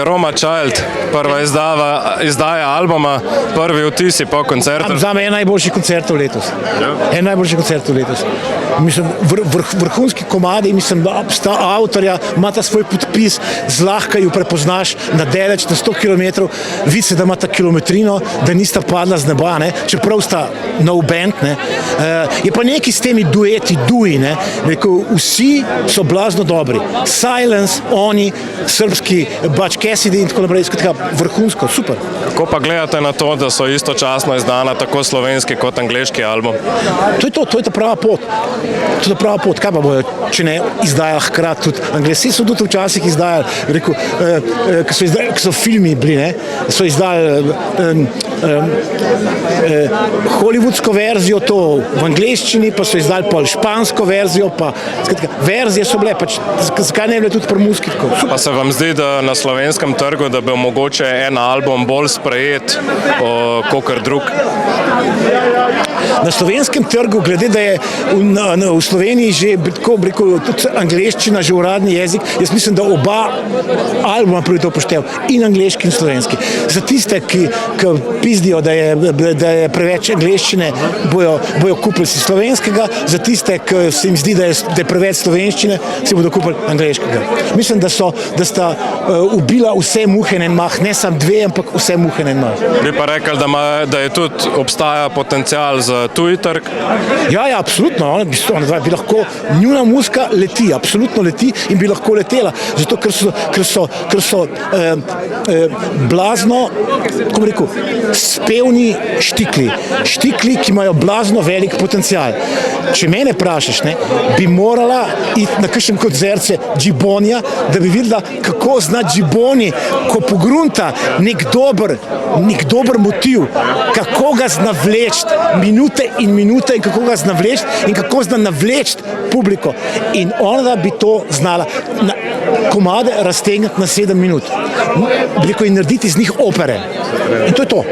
Roma Child, prva izdaja albuma, prvi vtisi po koncertu. Zame je najboljši koncert letos. En najboljši koncert letos. Mislim, vrhunski komadi, mislim, da sta avtorja, imata svoj podpis, zlahka ju prepoznaš na daleč, na 100 km, vidi se, da imata kilometrino, da nista padla z neba, ne, čeprav sta nov band, ne. Je pa neki s temi dueti, ne, rekel, vsi so blazno dobri. Silence, oni, srbski, Butch Cassidy in tako naprej, skratka, vrhunsko, super. Kako pa gledate na to, da so istočasno izdana tako slovenski kot angleški album? To je ta prava pot. To je ta prava pot. Kaj pa bojo, če ne izdajajo hkrati tudi anglesi? So tudi včasih izdajali, rekel, ko so filmi bili, ne, so izdajali hollywoodsko verzijo, to v angleščini, pa so izdali pol špansko verzijo, pa skratka, verzije so bile, pač, zakaj ne bile tudi pri muziki tako? Pa se vam zdi, da na slovenskem trgu, da bi mogoče en album bolj sprejet kakor drug? Na slovenskem trgu, glede da je v Sloveniji že tudi angleščina, že uradni jezik, jaz mislim, da oba albuma prvi to upoštev, in angleški in slovenski. Za tiste, ki pizdijo, da je preveč angleščine, bojo kupili si slovenskega, za tiste, ki se jim zdi, da je preveč slovenščine, si bodo kupili angleškega. Mislim, da sta ubila vse muhe na en mah, ne samo dve, ampak vse muhe na en mah. Bi pa rekel, da je tudi obstaja potencial za tuji trg? Ja, absolutno. Bi lahko, njuna muzika leti, absolutno leti in bi lahko letela. Zato, ker so blazno, kako bi rekel, spevni štikli. Štikli, ki imajo blazno velik potencial. Če mene vprašaš, ne, bi morala iti na kakšen koncert Džibonija, da bi videla, kako zna Džiboni, ko pogrunta nek dober motiv, kako ga zna vleči minute in kako ga zna vleči in kako zna navleči publiko. In ona bi to znala komade raztegniti na 7 minut. In narediti iz njih opere. In to je to.